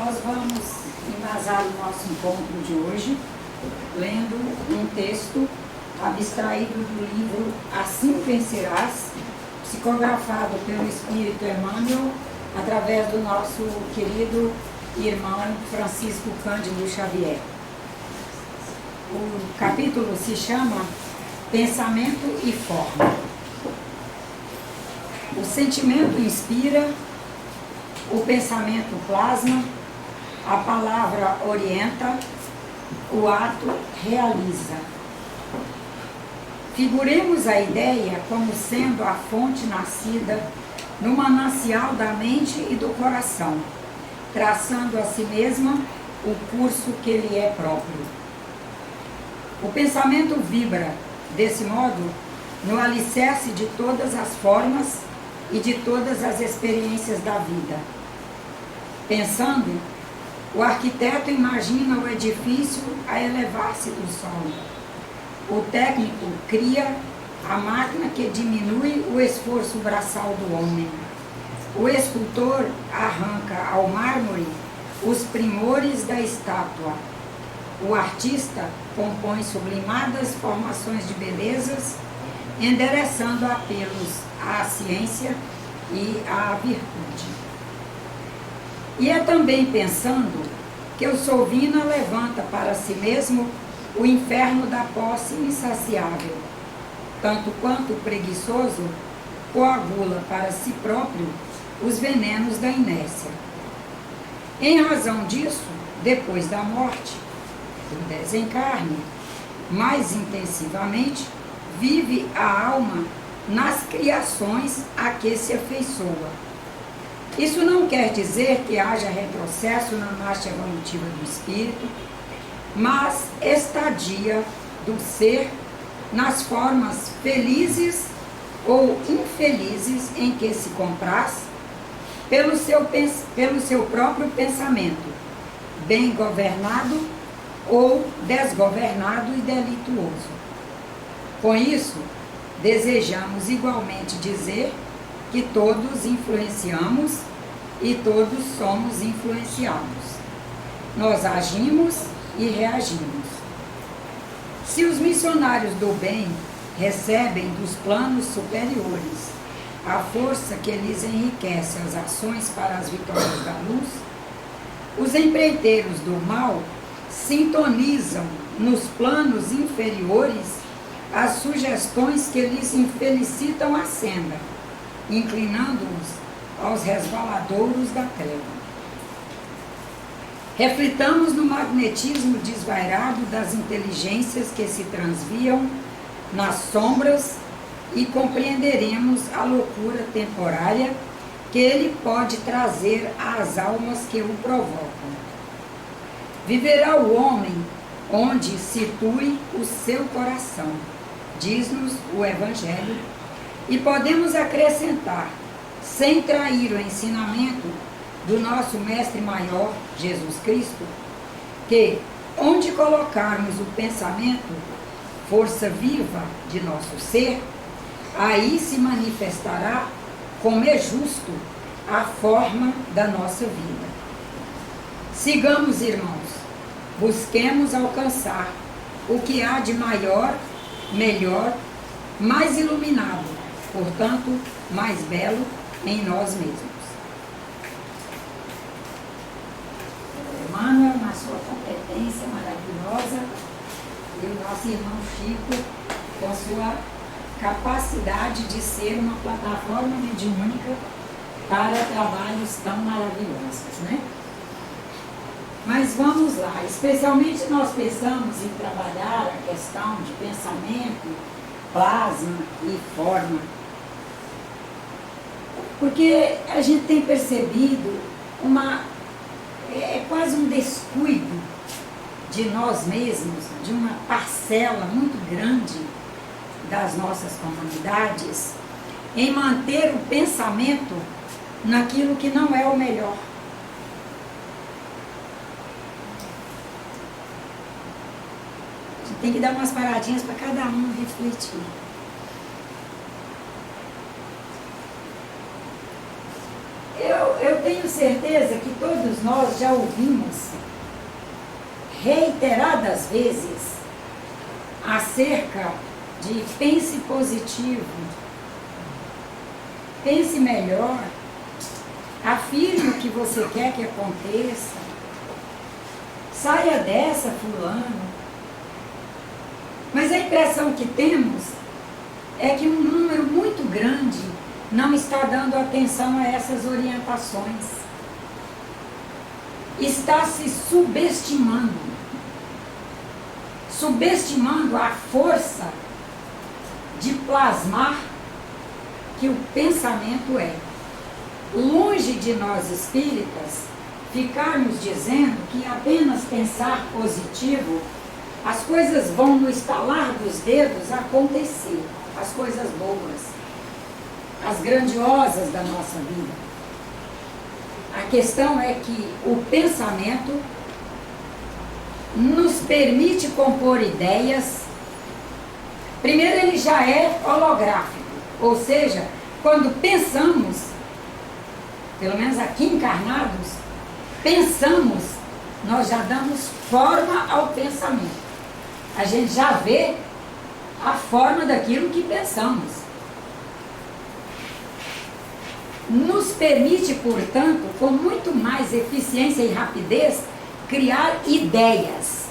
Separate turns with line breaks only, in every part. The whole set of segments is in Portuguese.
Nós vamos embasar o nosso encontro de hoje lendo um texto abstraído do livro Assim Vencerás, psicografado pelo Espírito Emmanuel, através do nosso querido irmão Francisco Cândido Xavier. O capítulo se chama Pensamento e Forma. O sentimento inspira, o pensamento plasma, a palavra orienta, o ato realiza. Figuremos a ideia como sendo a fonte nascida no manancial da mente e do coração, traçando a si mesma o curso que lhe é próprio. O pensamento vibra, desse modo, no alicerce de todas as formas e de todas as experiências da vida. Pensando, o arquiteto imagina o edifício a elevar-se do solo. O técnico cria a máquina que diminui o esforço braçal do homem. O escultor arranca ao mármore os primores da estátua. O artista compõe sublimadas formações de belezas, endereçando apelos à ciência e à virtude. E é também pensando que o Sovina levanta para si mesmo o inferno da posse insaciável, tanto quanto o preguiçoso coagula para si próprio os venenos da inércia. Em razão disso, depois da morte, o desencarne, mais intensivamente, vive a alma nas criações a que se afeiçoa. Isso não quer dizer que haja retrocesso na marcha evolutiva do espírito, mas estadia do ser nas formas felizes ou infelizes em que se compraz pelo seu próprio pensamento, bem governado ou desgovernado e delituoso. Com isso, desejamos igualmente dizer que todos influenciamos e todos somos influenciados. Nós agimos e reagimos. Se os missionários do bem recebem dos planos superiores a força que lhes enriquece as ações para as vitórias da luz, os empreiteiros do mal sintonizam nos planos inferiores as sugestões que lhes infelicitam a senda, inclinando-os aos resvaladouros da treva. Reflitamos no magnetismo desvairado das inteligências que se transviam nas sombras e compreenderemos a loucura temporária que ele pode trazer às almas que o provocam. Viverá o homem onde situe o seu coração, diz-nos o Evangelho, e podemos acrescentar, sem trair o ensinamento do nosso Mestre Maior, Jesus Cristo, que, onde colocarmos o pensamento, força viva de nosso ser, aí se manifestará, como é justo, a forma da nossa vida. Sigamos, irmãos, busquemos alcançar o que há de maior, melhor, mais iluminado, portanto, mais belo em nós mesmos. Emmanuel, na sua competência maravilhosa, e o nosso irmão Chico, com sua capacidade de ser uma plataforma mediúnica para trabalhos tão maravilhosos, né? Mas vamos lá, especialmente nós pensamos em trabalhar a questão de pensamento, plasma e forma, porque a gente tem percebido quase um descuido de nós mesmos, de uma parcela muito grande das nossas comunidades, em manter o pensamento naquilo que não é o melhor. A gente tem que dar umas paradinhas para cada um refletir. Eu tenho certeza que todos nós já ouvimos reiteradas vezes acerca de pense positivo, pense melhor, afirme o que você quer que aconteça, saia dessa, fulano. Mas a impressão que temos é que um número muito grande não está dando atenção a essas orientações. Está se subestimando a força de plasmar que o pensamento é. Longe de nós espíritas ficarmos dizendo que apenas pensar positivo, as coisas vão no estalar dos dedos acontecer, as coisas boas, as grandiosas da nossa vida. A questão é que o pensamento nos permite compor ideias. Primeiro, ele já é holográfico, ou seja, quando pensamos, pelo menos aqui encarnados, pensamos, nós já damos forma ao pensamento. A gente já vê a forma daquilo que pensamos. Nos permite, portanto, com muito mais eficiência e rapidez, criar ideias.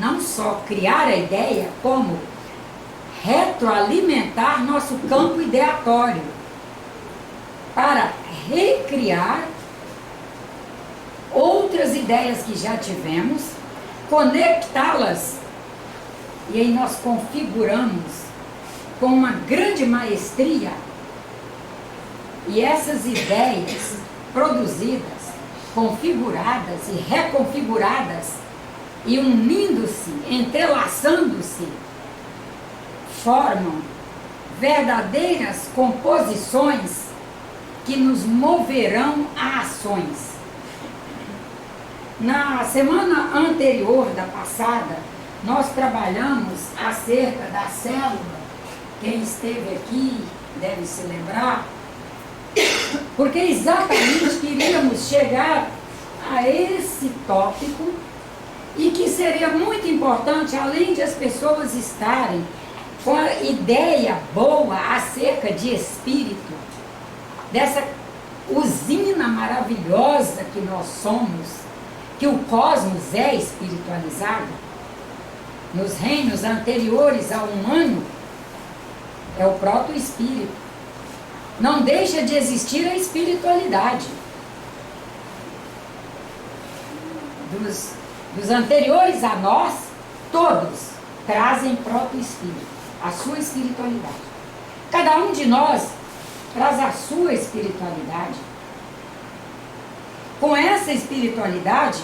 Não só criar a ideia, como retroalimentar nosso campo ideatório para recriar outras ideias que já tivemos, conectá-las, e aí nós configuramos com uma grande maestria, e essas ideias produzidas, configuradas e reconfiguradas, e unindo-se, entrelaçando-se, formam verdadeiras composições que nos moverão a ações. Na semana anterior da passada, nós trabalhamos acerca da célula. Quem esteve aqui deve se lembrar, porque exatamente queríamos chegar a esse tópico, e que seria muito importante, além de as pessoas estarem com a ideia boa acerca de espírito, dessa usina maravilhosa que nós somos, que o cosmos é espiritualizado, nos reinos anteriores ao humano, é o proto-espírito. Não deixa de existir a espiritualidade. Dos anteriores a nós, todos trazem proto-espírito, a sua espiritualidade. Cada um de nós traz a sua espiritualidade. Com essa espiritualidade,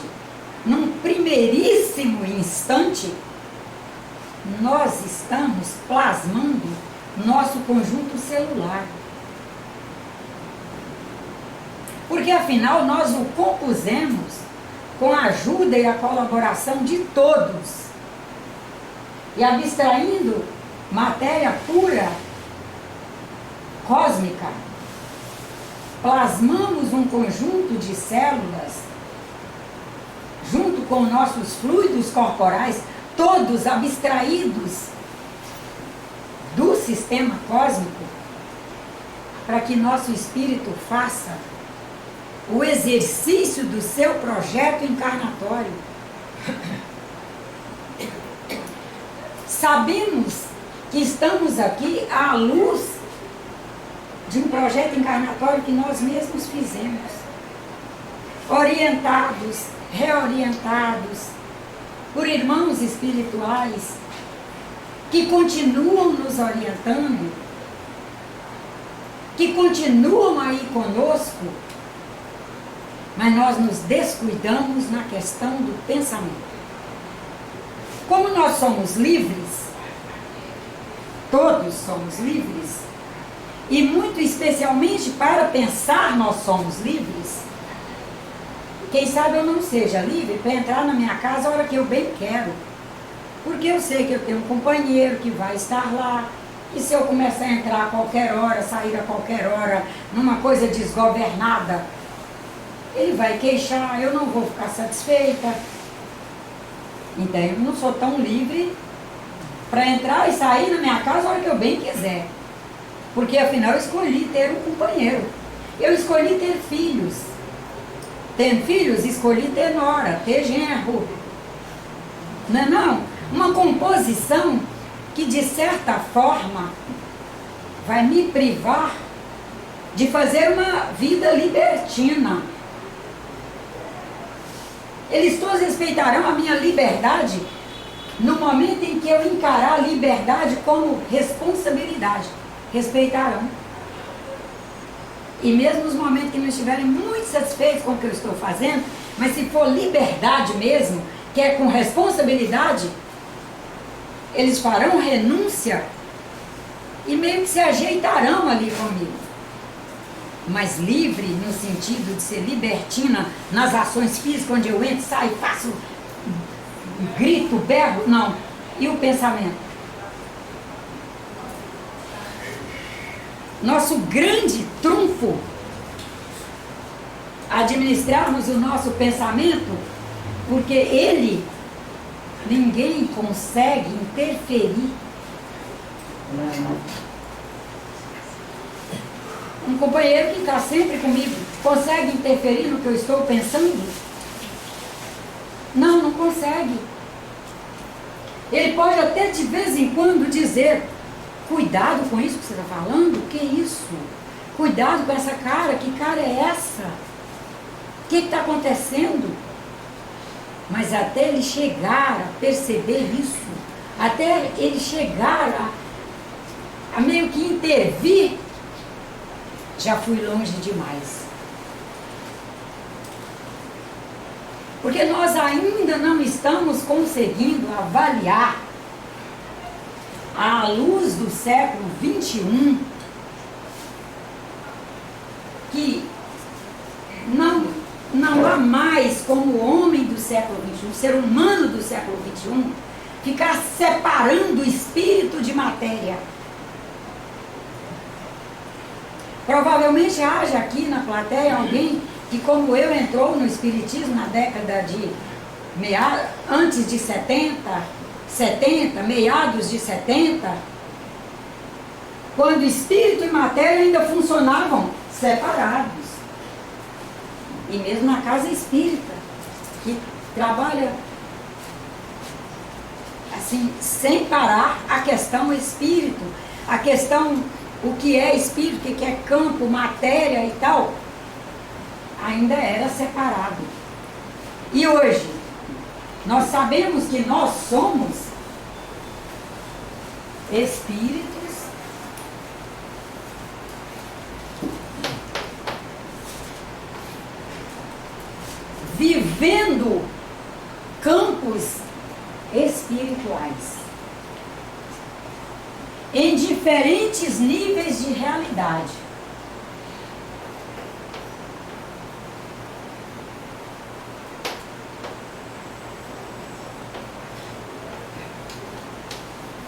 num primeiríssimo instante, nós estamos plasmando nosso conjunto celular. Porque afinal nós o compusemos com a ajuda e a colaboração de todos. E abstraindo matéria pura, cósmica, plasmamos um conjunto de células, junto com nossos fluidos corporais, todos abstraídos do sistema cósmico, para que nosso espírito faça o exercício do seu projeto encarnatório. Sabemos que estamos aqui à luz de um projeto encarnatório que nós mesmos fizemos, orientados, reorientados por irmãos espirituais que continuam nos orientando, que continuam aí conosco, mas nós nos descuidamos na questão do pensamento. Como nós somos livres, todos somos livres, e muito especialmente para pensar nós somos livres. Quem sabe eu não seja livre para entrar na minha casa a hora que eu bem quero, porque eu sei que eu tenho um companheiro que vai estar lá, E se eu começar a entrar a qualquer hora, sair a qualquer hora, numa coisa desgovernada, ele vai queixar, eu não vou ficar satisfeita. Então eu não sou tão livre para entrar e sair na minha casa a hora que eu bem quiser. Porque afinal eu escolhi ter um companheiro. Eu escolhi ter filhos. Tendo filhos, escolhi ter nora, ter genro. Não é não? Uma composição que de certa forma vai me privar de fazer uma vida libertina. Eles todos respeitarão a minha liberdade no momento em que eu encarar a liberdade como responsabilidade. Respeitarão. E mesmo nos momentos que não estiverem muito satisfeitos com o que eu estou fazendo, mas se for liberdade mesmo, que é com responsabilidade, eles farão renúncia e meio que se ajeitarão ali comigo. Mas livre no sentido de ser libertina nas ações físicas, onde eu entro, saio, faço, grito, berro, não. E o pensamento? Nosso grande trunfo, administrarmos o nosso pensamento, porque ele, ninguém consegue interferir. Um companheiro que está sempre comigo, consegue interferir no que eu estou pensando? Não, não consegue. Ele pode até de vez em quando dizer, cuidado com isso que você está falando, que isso? Cuidado com essa cara, que cara é essa? O que está acontecendo? Mas até ele chegar a perceber isso, até ele chegar a meio que intervir, já fui longe demais. Porque nós ainda não estamos conseguindo avaliar, à luz do século XXI, que não há mais como o homem do século XXI, o ser humano do século XXI, ficar separando espírito de matéria. Provavelmente haja aqui na plateia alguém que, como eu, entrou no espiritismo na década de antes de 70, meados de 70, quando espírito e matéria ainda funcionavam separados. E mesmo na casa espírita, que trabalha assim, sem parar a questão espírito, a questão o que é espírito, o que é campo, matéria e tal, ainda era separado. E hoje, nós sabemos que nós somos espíritos vivendo campos espirituais em diferentes níveis de realidade.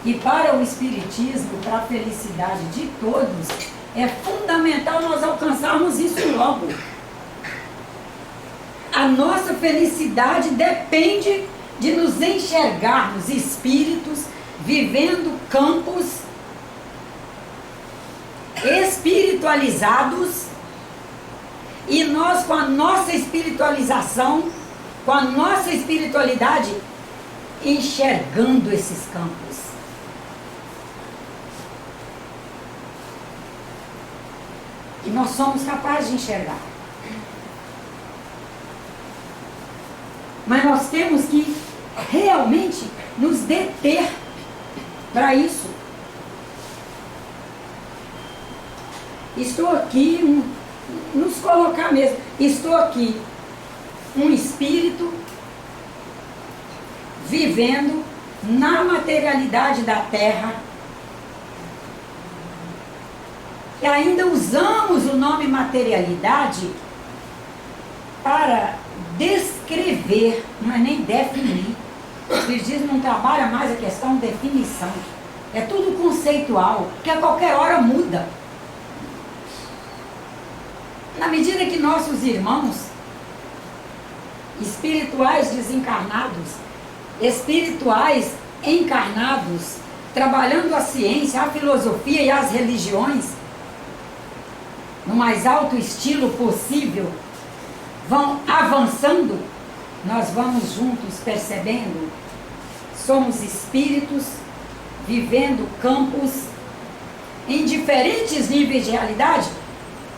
E para o Espiritismo, para a felicidade de todos, é fundamental nós alcançarmos isso logo. A nossa felicidade depende de nos enxergarmos espíritos vivendo campos espiritualizados, e nós, com a nossa espiritualização, com a nossa espiritualidade, enxergando esses campos. E nós somos capazes de enxergar. Mas nós temos que realmente nos deter para isso. Estou aqui, nos colocar mesmo, estou aqui, um espírito vivendo na materialidade da terra, e ainda usamos o nome materialidade para descrever, não é nem definir. O Espiritismo não trabalha mais a questão de definição, É tudo conceitual, que a qualquer hora muda. Na medida que nossos irmãos espirituais desencarnados, espirituais encarnados, trabalhando a ciência, a filosofia e as religiões, no mais alto estilo possível, vão avançando, nós vamos juntos percebendo, somos espíritos vivendo campos em diferentes níveis de realidade,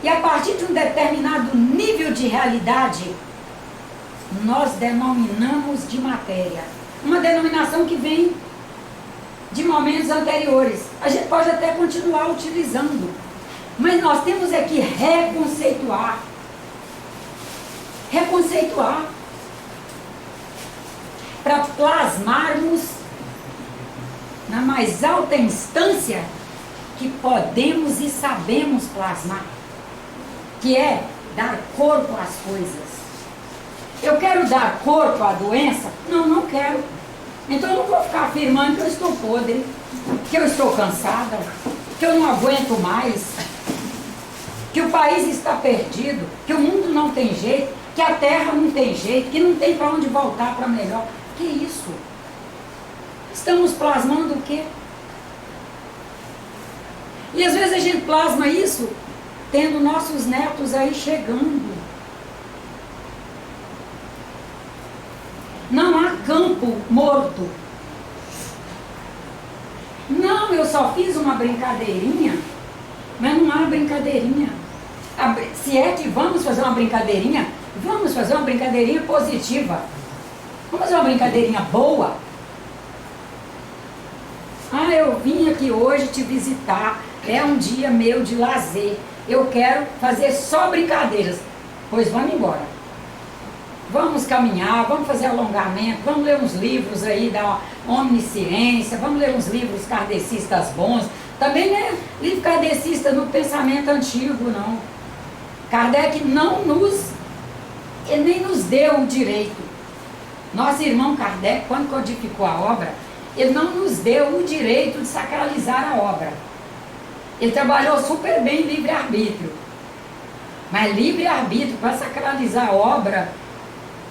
e a partir de um determinado nível de realidade, nós denominamos de matéria. Uma denominação que vem de momentos anteriores. A gente pode até continuar utilizando, mas nós temos é que reconceituar. Reconceituar. Para plasmarmos na mais alta instância que podemos e sabemos plasmar, que é dar corpo às coisas. Eu quero dar corpo à doença? Não, não quero. Então eu não vou ficar afirmando que eu estou podre, que eu estou cansada, que eu não aguento mais, que o país está perdido, que o mundo não tem jeito, que a terra não tem jeito, que não tem para onde voltar para melhor. Que isso? Estamos plasmando o quê? E às vezes a gente plasma isso tendo nossos netos aí chegando. Não há campo morto. Não, eu só fiz uma brincadeirinha, mas não há brincadeirinha. Se é que vamos fazer uma brincadeirinha, vamos fazer uma brincadeirinha positiva. Vamos fazer uma brincadeirinha boa. Ah, eu vim aqui hoje te visitar, é um dia meu de lazer. Eu quero fazer só brincadeiras. Pois vamos embora. Vamos caminhar, vamos fazer alongamento, vamos ler uns livros aí da omnisciência, vamos ler uns livros kardecistas bons. Também não é livro kardecista no pensamento antigo, não. Kardec ele nem nos deu o direito. Nosso irmão Kardec, quando codificou a obra, ele não nos deu o direito de sacralizar a obra. Ele trabalhou super bem livre-arbítrio. Mas livre-arbítrio para sacralizar a obra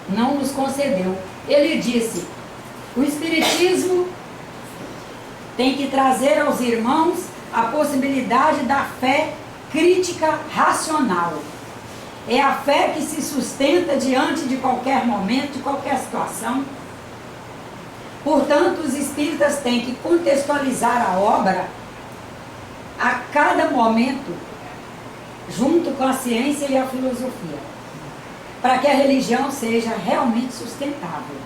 não nos concedeu. Ele disse, o Espiritismo tem que trazer aos irmãos a possibilidade da fé crítica racional. É a fé que se sustenta diante de qualquer momento, de qualquer situação. Portanto, os espíritas têm que contextualizar a obra a cada momento, junto com a ciência e a filosofia, para que a religião seja realmente sustentável.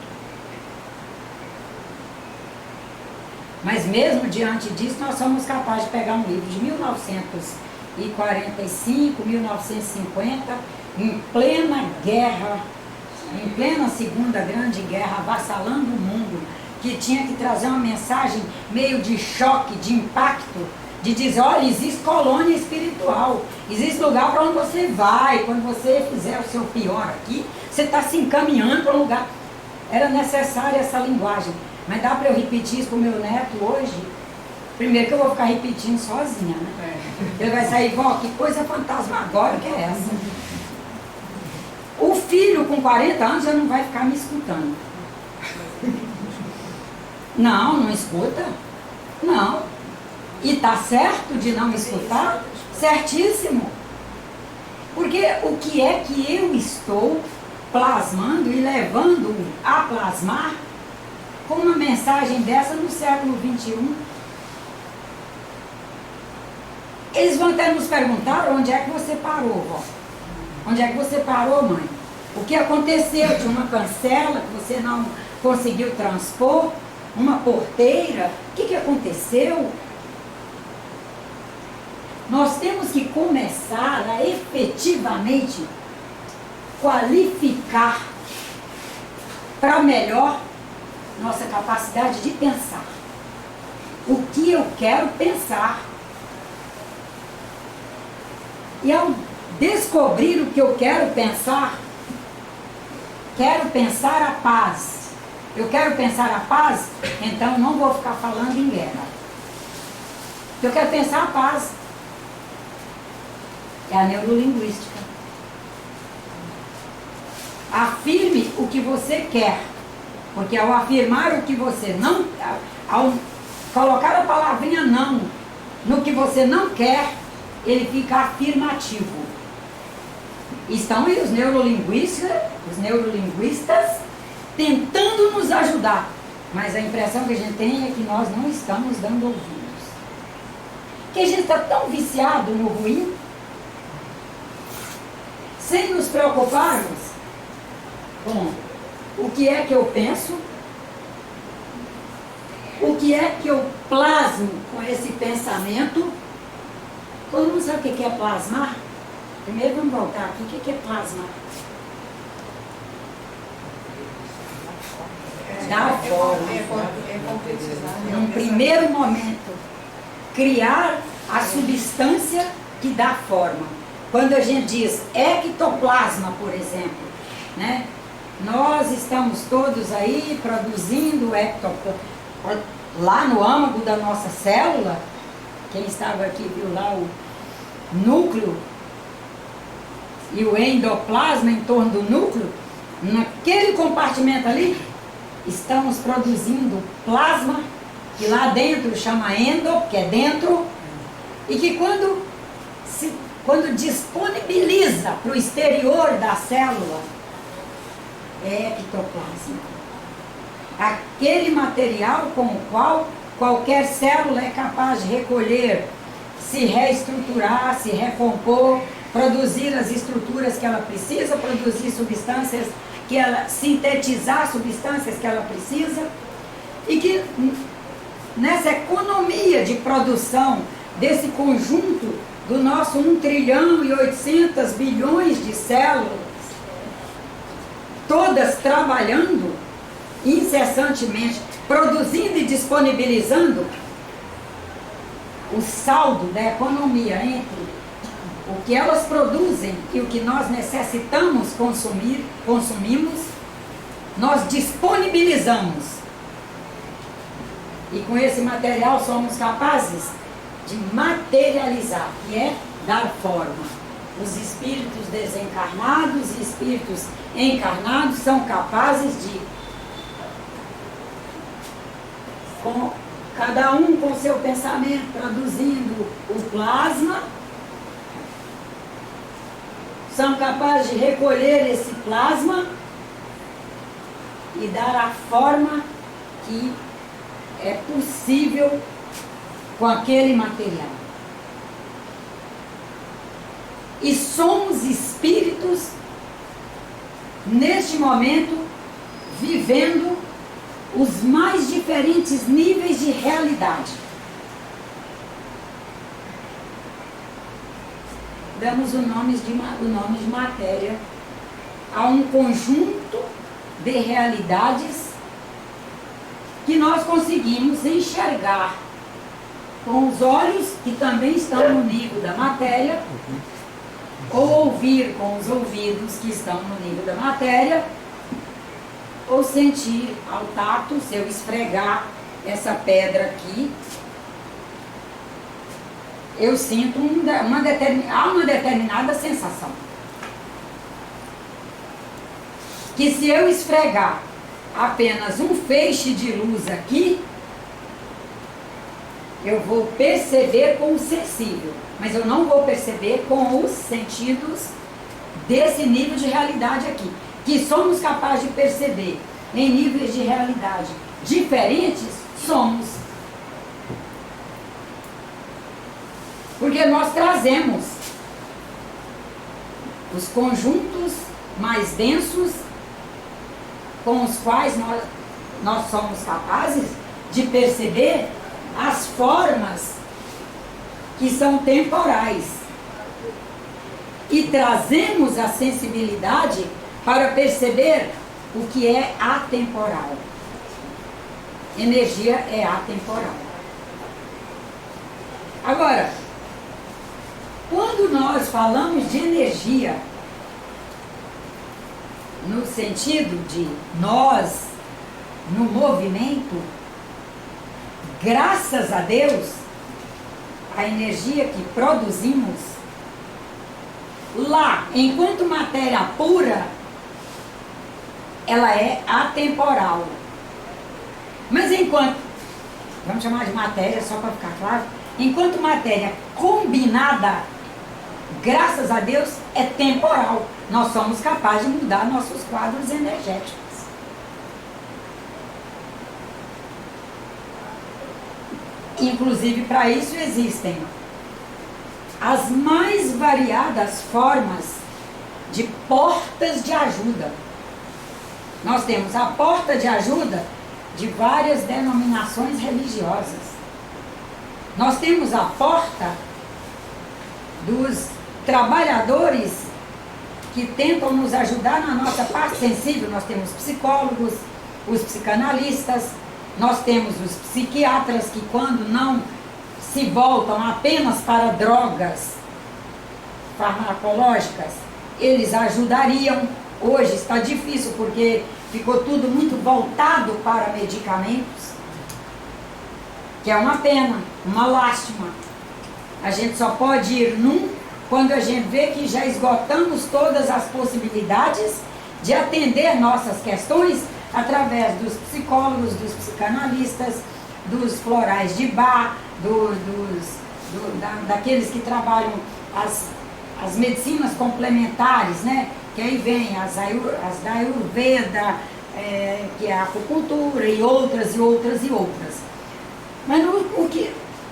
Mas mesmo diante disso, nós somos capazes de pegar um livro de 1945, 1950, em plena guerra, em plena Segunda Grande Guerra, avassalando o mundo, que tinha que trazer uma mensagem meio de choque, de impacto, de dizer, olha, existe colônia espiritual, existe lugar para onde você vai, quando você fizer o seu pior aqui, você está se encaminhando para um lugar. Era necessária essa linguagem, mas dá para eu repetir isso para o meu neto hoje? Primeiro que eu vou ficar repetindo sozinha, né? Ele vai sair, vó, que coisa fantasmagórica que é essa? O filho com 40 anos já não vai ficar me escutando. Não, não escuta. Não. E está certo de não escutar? Certíssimo. Porque o que é que eu estou plasmando e levando a plasmar com uma mensagem dessa no século XXI? Eles vão até nos perguntar onde é que você parou, vó. Onde é que você parou, mãe? O que aconteceu? Tinha uma cancela que você não conseguiu transpor? Uma porteira? O que aconteceu? Nós temos que começar a efetivamente qualificar para melhor nossa capacidade de pensar. O que eu quero pensar. E ao descobrir o que eu quero pensar a paz. Eu quero pensar a paz, então não vou ficar falando em guerra. Eu quero pensar a paz. É a neurolinguística. Afirme o que você quer. Porque ao afirmar o que você não... Ao colocar a palavrinha não no que você não quer, ele fica afirmativo. Estão aí os neurolinguistas tentando nos ajudar. Mas a impressão que a gente tem é que nós não estamos dando ouvidos. Que a gente está tão viciado no ruim, sem nos preocuparmos com o que é que eu penso, o que é que eu plasmo com esse pensamento. Todo mundo sabe o que é plasmar? Primeiro vamos voltar aqui. O que é plasmar? Dar forma. Num primeiro momento, criar a substância que dá forma. Quando a gente diz ectoplasma, por exemplo, né? Nós estamos todos aí produzindo ectoplasma. Lá no âmago da nossa célula, quem estava aqui viu lá o núcleo e o endoplasma em torno do núcleo, naquele compartimento ali, estamos produzindo plasma, que lá dentro chama endo, que é dentro, e que quando disponibiliza para o exterior da célula, é ectoplasma. Aquele material com o qual qualquer célula é capaz de recolher, se reestruturar, se recompor, produzir as estruturas que ela precisa, produzir substâncias que ela, sintetizar substâncias que ela precisa, e que nessa economia de produção desse conjunto do nosso 1.800.000.000.000 de células, todas trabalhando incessantemente, produzindo e disponibilizando, o saldo da economia entre o que elas produzem e o que nós necessitamos consumimos, nós disponibilizamos. E com esse material somos capazes de materializar, que é dar forma. Os espíritos desencarnados e espíritos encarnados são capazes de, com cada um com seu pensamento, traduzindo o plasma, são capazes de recolher esse plasma e dar a forma que é possível com aquele material. E somos espíritos, neste momento, vivendo os mais diferentes níveis de realidade. Damos o nome de matéria a um conjunto de realidades que nós conseguimos enxergar com os olhos, que também estão no nível da matéria, ou ouvir com os ouvidos, que estão no nível da matéria, ou sentir ao tato, se eu esfregar essa pedra aqui, eu sinto uma determinada sensação. Que se eu esfregar apenas um feixe de luz aqui, eu vou perceber com o sensível, mas eu não vou perceber com os sentidos desse nível de realidade aqui, que somos capazes de perceber em níveis de realidade diferentes, somos. Porque nós trazemos os conjuntos mais densos com os quais nós somos capazes de perceber as formas que são temporais. E trazemos a sensibilidade para perceber o que é atemporal. Energia é atemporal. Agora, quando nós falamos de energia, no sentido de nós, no movimento, graças a Deus, a energia que produzimos, lá, enquanto matéria pura, ela é atemporal. Mas enquanto, vamos chamar de matéria só para ficar claro, enquanto matéria combinada, graças a Deus, é temporal. Nós somos capazes de mudar nossos quadros energéticos. Inclusive, para isso existem as mais variadas formas de portas de ajuda. Nós temos a porta de ajuda de várias denominações religiosas. Nós temos a porta dos trabalhadores que tentam nos ajudar na nossa parte sensível. Nós temos psicólogos, os psicanalistas, nós temos os psiquiatras que, quando não se voltam apenas para drogas farmacológicas, eles ajudariam. Hoje está difícil porque ficou tudo muito voltado para medicamentos, que é uma pena, uma lástima. A gente só pode ir num quando a gente vê que já esgotamos todas as possibilidades de atender nossas questões através dos psicólogos, dos psicanalistas, dos florais de Bach, daqueles que trabalham as medicinas complementares, né? Que aí vem as da Ayurveda, que é a acupuntura, e outras, e outras, e outras. Mas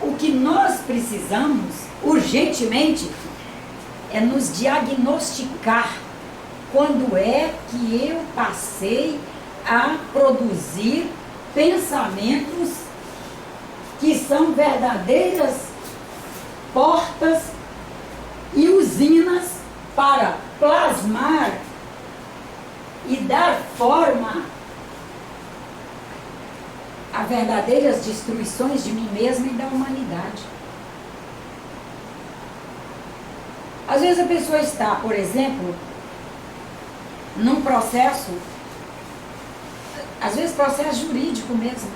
o que nós precisamos, urgentemente, é nos diagnosticar quando é que eu passei a produzir pensamentos que são verdadeiras portas e usinas para plasmar e dar forma a verdadeiras destruições de mim mesma e da humanidade. Às vezes a pessoa está, por exemplo, num processo, às vezes processo jurídico mesmo,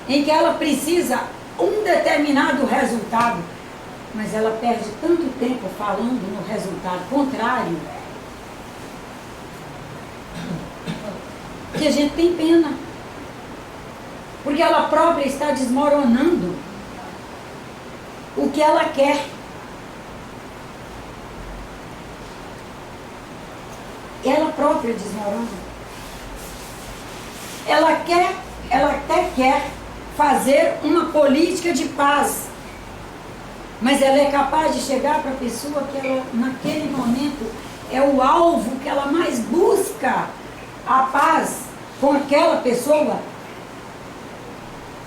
em que ela precisa um determinado resultado, mas ela perde tanto tempo falando no resultado contrário, que a gente tem pena, porque ela própria está desmoronando o que ela quer. Ela própria desmorona. Ela até quer fazer uma política de paz, mas ela é capaz de chegar para a pessoa que ela, naquele momento, é o alvo que ela mais busca, a paz com aquela pessoa,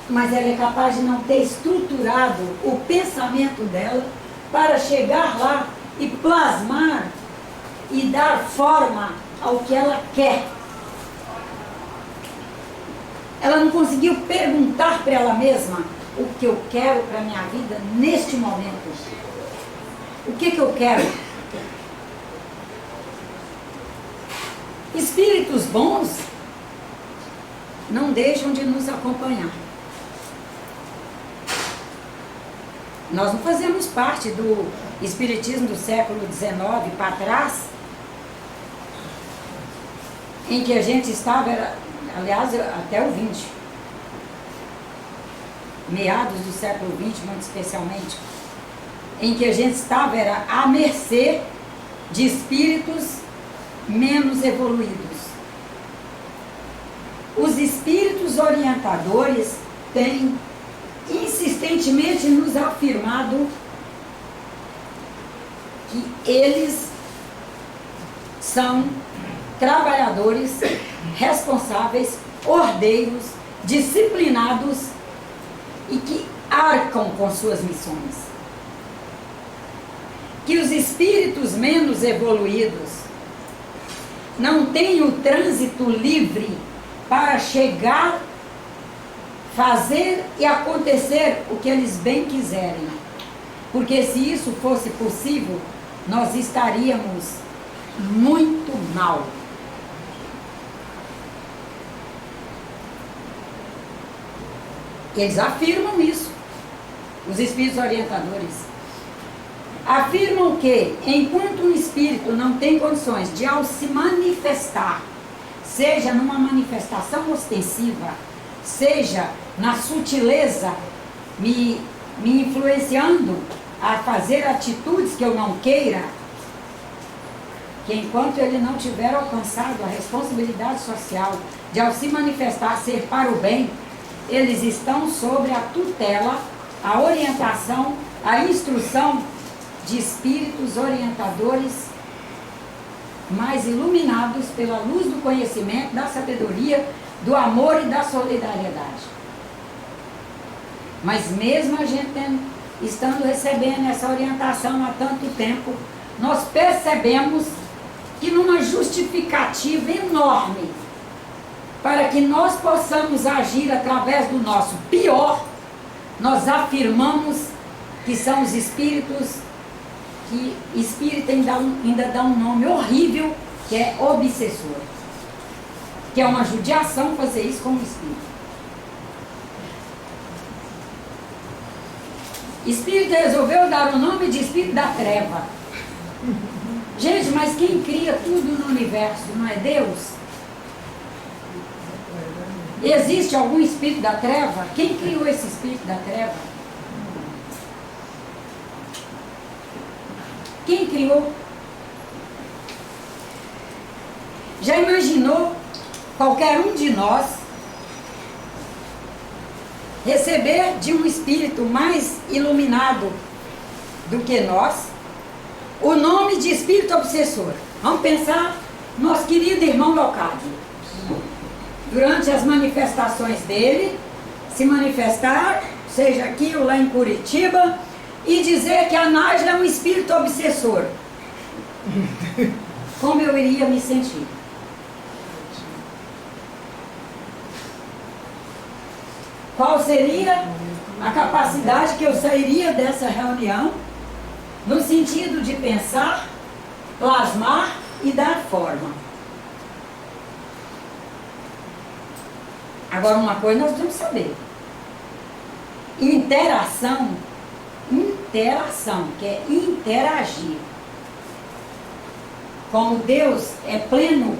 mas ela é capaz de não ter estruturado o pensamento dela para chegar lá e plasmar e dar forma ao que ela quer. Ela não conseguiu perguntar para ela mesma o que eu quero para a minha vida neste momento. O que eu quero? Espíritos bons não deixam de nos acompanhar. Nós não fazemos parte do espiritismo do século XIX para trás, em que a gente estava, aliás, até o 20, meados do século 20, muito especialmente, em que a gente estava era à mercê de espíritos menos evoluídos. Os espíritos orientadores têm insistentemente nos afirmado que eles são trabalhadores responsáveis, ordeiros, disciplinados e que arcam com suas missões. Que os espíritos menos evoluídos não têm o trânsito livre para chegar, fazer e acontecer o que eles bem quiserem. Porque se isso fosse possível, nós estaríamos muito mal. Eles afirmam isso. os espíritos orientadores, afirmam que, enquanto um espírito não tem condições de, ao se manifestar, seja numa manifestação ostensiva, seja na sutileza, me influenciando a fazer atitudes que eu não queira, que enquanto ele não tiver alcançado a responsabilidade social de, ao se manifestar, ser para o bem, eles estão sobre a tutela, a orientação, a instrução de espíritos orientadores mais iluminados pela luz do conhecimento, da sabedoria, do amor e da solidariedade. Mas mesmo a gente estando recebendo essa orientação há tanto tempo, nós percebemos que numa justificativa enorme para que nós possamos agir através do nosso pior, nós afirmamos que são os espíritos, que espírito ainda dá um nome horrível, que é obsessor, que é uma judiação fazer isso com o espírito. Espírito resolveu dar o nome de espírito da treva. Gente, mas quem cria tudo no universo não é Deus? Existe algum espírito da treva? Quem criou esse espírito da treva? Quem criou? Já imaginou qualquer um de nós receber de um espírito mais iluminado do que nós o nome de espírito obsessor? Vamos pensar, nosso querido irmão Leocádio. Durante as manifestações dele, se manifestar, seja aqui ou lá em Curitiba, e dizer que a Nájila é um espírito obsessor. Como eu iria me sentir? Qual seria a capacidade que eu sairia dessa reunião, no sentido de pensar, plasmar e dar forma? Agora, uma coisa nós temos que saber. Interação, que é interagir. Como Deus é pleno,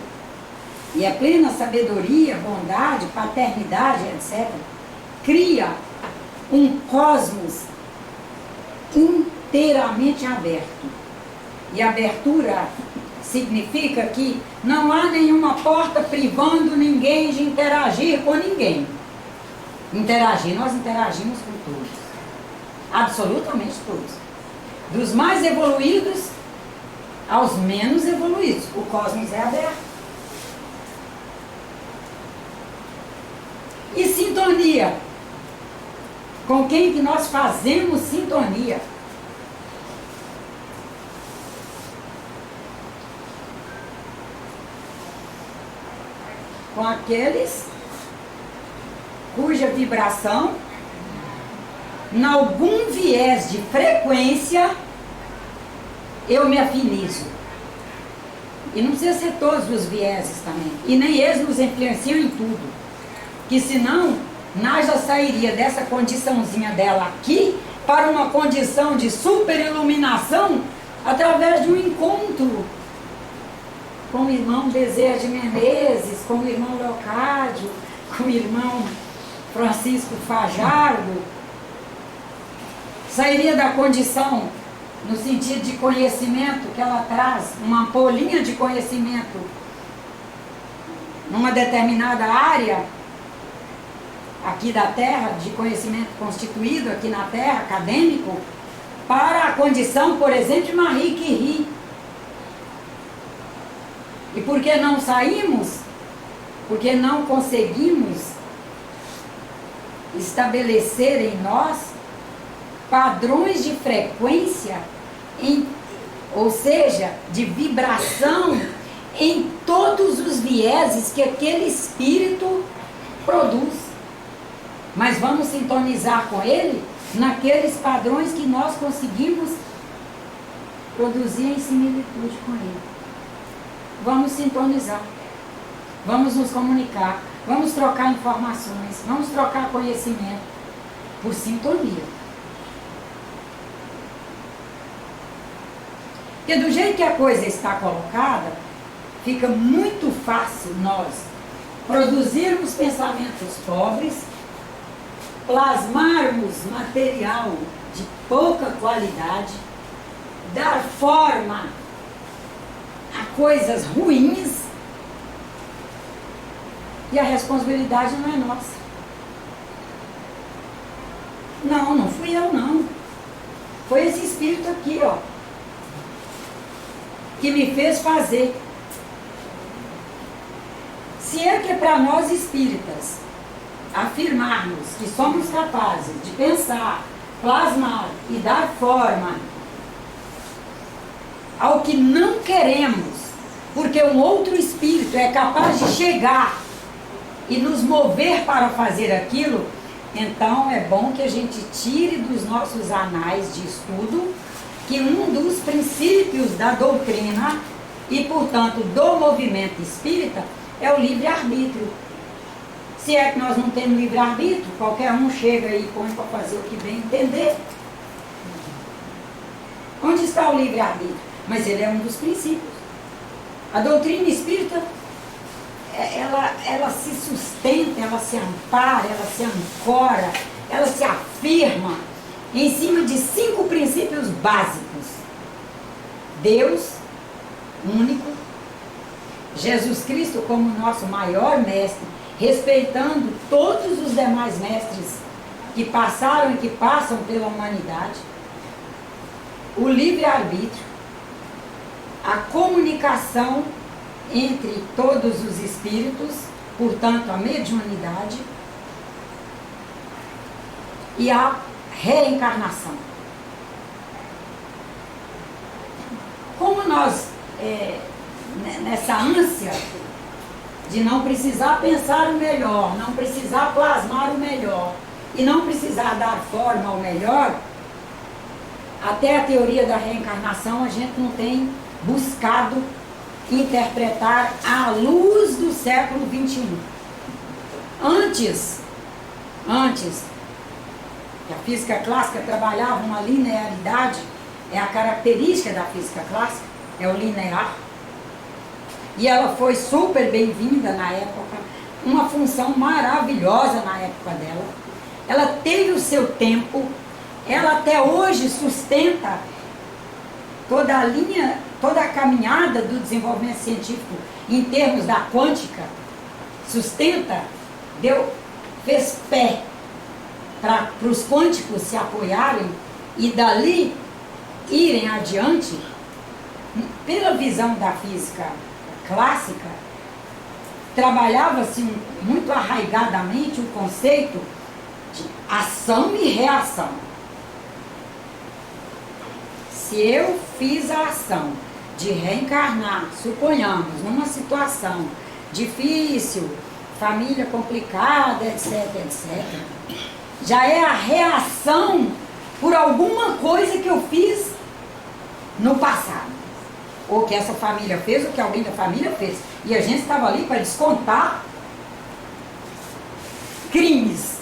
e é plena sabedoria, bondade, paternidade, etc., cria um cosmos inteiramente aberto. E abertura significa que não há nenhuma porta privando ninguém de interagir com ninguém. Interagir, nós interagimos com todos. Absolutamente todos. Dos mais evoluídos aos menos evoluídos. O cosmos é aberto. E sintonia. Com quem que nós fazemos sintonia? Com aqueles cuja vibração, em algum viés de frequência, eu me afinizo. E não precisa ser todos os vieses também. E nem eles nos influenciam em tudo. Que senão, Nájila sairia dessa condiçãozinha dela aqui para uma condição de super iluminação através de um encontro com o irmão Bezerra de Menezes, com o irmão Leocádio, com o irmão Francisco Fajardo. Sairia da condição, no sentido de conhecimento que ela traz, uma ampolinha de conhecimento numa determinada área aqui da Terra, de conhecimento constituído aqui na Terra, acadêmico, para a condição, por exemplo, de Marie Curie. E por que não saímos? Porque não conseguimos estabelecer em nós padrões de frequência, ou seja, de vibração em todos os vieses que aquele espírito produz. Mas vamos sintonizar com ele naqueles padrões que nós conseguimos produzir em similitude com ele. Vamos sintonizar, vamos nos comunicar, vamos trocar informações, vamos trocar conhecimento por sintonia. Porque do jeito que a coisa está colocada, fica muito fácil nós produzirmos pensamentos pobres, plasmarmos material de pouca qualidade, dar forma a coisas ruins, e a responsabilidade não é nossa. Não fui eu não. Foi esse espírito aqui, ó, que me fez fazer. Se é que para nós espíritas afirmarmos que somos capazes de pensar, plasmar e dar forma ao que não queremos, porque um outro espírito é capaz de chegar e nos mover para fazer aquilo, então é bom que a gente tire dos nossos anais de estudo que um dos princípios da doutrina e, portanto, do movimento espírita é o livre-arbítrio. Se é que nós não temos livre-arbítrio, qualquer um chega e põe para fazer o que bem entender. Onde está o livre-arbítrio? Mas ele é um dos princípios. A doutrina espírita, ela se sustenta, ela se ampara, ela se ancora, ela se afirma em cima de 5 princípios básicos. Deus único, Jesus Cristo como nosso maior mestre, respeitando todos os demais mestres que passaram e que passam pela humanidade, o livre-arbítrio, a comunicação entre todos os espíritos, portanto a mediunidade, e a reencarnação. Como nós, nessa ânsia de não precisar pensar o melhor, não precisar plasmar o melhor e não precisar dar forma ao melhor, até a teoria da reencarnação a gente não tem buscado interpretar à luz do século XXI. Antes que a física clássica trabalhava uma linearidade, é a característica da física clássica, é o linear, e ela foi super bem-vinda na época, uma função maravilhosa na época dela. Ela teve o seu tempo, ela até hoje sustenta toda a linha, toda a caminhada do desenvolvimento científico em termos da quântica, sustenta, fez pé para os quânticos se apoiarem e dali irem adiante. Pela visão da física clássica, trabalhava-se muito arraigadamente o conceito de ação e reação. Se eu fiz a ação de reencarnar, suponhamos, numa situação difícil, família complicada, etc, etc, já é a reação por alguma coisa que eu fiz no passado. Ou que essa família fez, ou que alguém da família fez. E a gente estava ali para descontar crimes.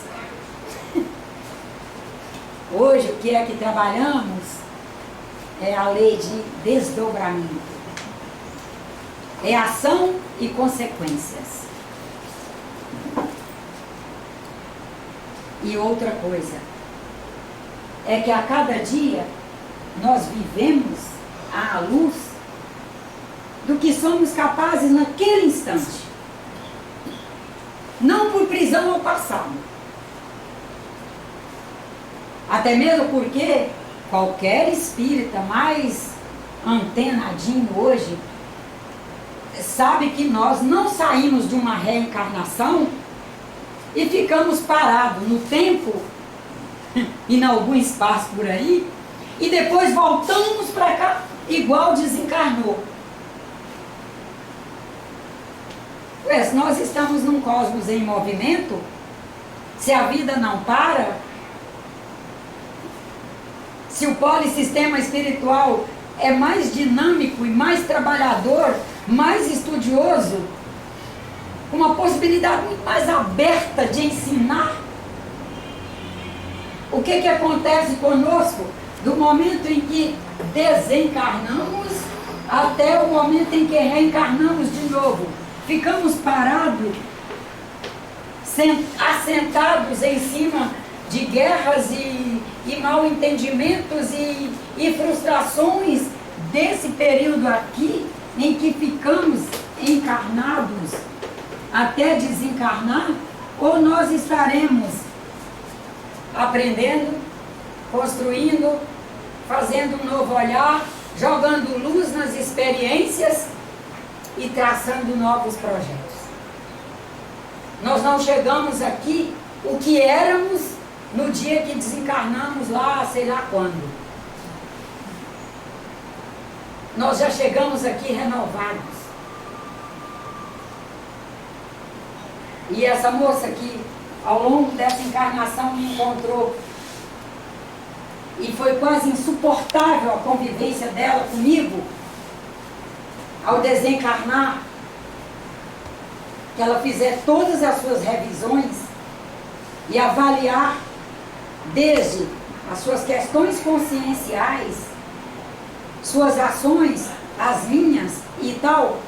Hoje, o que é que trabalhamos é a lei de desdobramento. É ação e consequências. E outra coisa, é que a cada dia nós vivemos à luz do que somos capazes naquele instante. Não por prisão ao passado. Até mesmo porque qualquer espírita mais antenadinho hoje sabe que nós não saímos de uma reencarnação e ficamos parados no tempo e em algum espaço por aí e depois voltamos para cá igual desencarnou. Se nós estamos num cosmos em movimento, se a vida não para, se o polissistema espiritual é mais dinâmico e mais trabalhador, mais estudioso, com uma possibilidade muito mais aberta de ensinar, o que acontece conosco do momento em que desencarnamos até o momento em que reencarnamos de novo. Ficamos parados, assentados em cima de guerras e mal entendimentos e frustrações desse período aqui, em que ficamos encarnados até desencarnar, ou nós estaremos aprendendo, construindo, fazendo um novo olhar, jogando luz nas experiências e traçando novos projetos. Nós não chegamos aqui o que éramos no dia que desencarnamos lá, sei lá quando. Nós já chegamos aqui renovados. E essa moça que ao longo dessa encarnação me encontrou, e foi quase insuportável a convivência dela comigo, ao desencarnar, que ela fizer todas as suas revisões e avaliar desde as suas questões conscienciais, suas ações, as minhas e tal,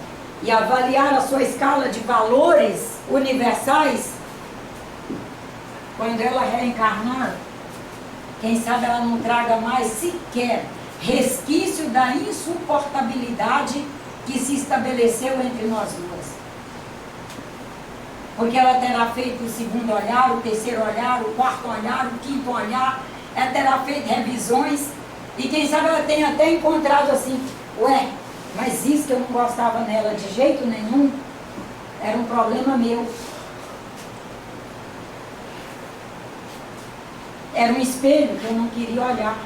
e avaliar a sua escala de valores universais. Quando ela reencarnar, quem sabe ela não traga mais sequer resquício da insuportabilidade que se estabeleceu entre nós duas. Porque ela terá feito o segundo olhar, o terceiro olhar, o quarto olhar, o quinto olhar, ela terá feito revisões, e quem sabe ela tenha até encontrado assim, ué, mas isso que eu não gostava nela de jeito nenhum, era um problema meu. Era um espelho que eu não queria olhar.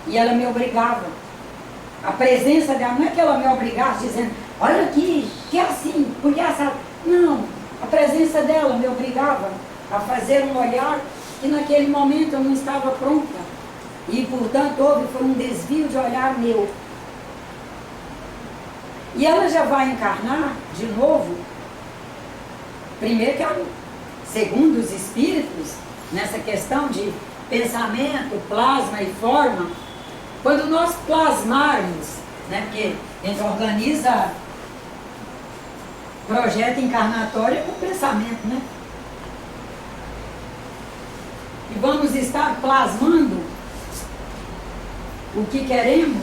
E ela me obrigava. A presença dela, não é que ela me obrigasse dizendo, olha aqui, que é assim, porque essa... Não, a presença dela me obrigava a fazer um olhar que naquele momento eu não estava pronta. E, portanto, foi um desvio de olhar meu. E ela já vai encarnar de novo, primeiro que ela, segundo os espíritos, nessa questão de pensamento, plasma e forma, quando nós plasmarmos, né, porque a gente organiza projeto encarnatório com pensamento, né? E vamos estar plasmando o que queremos,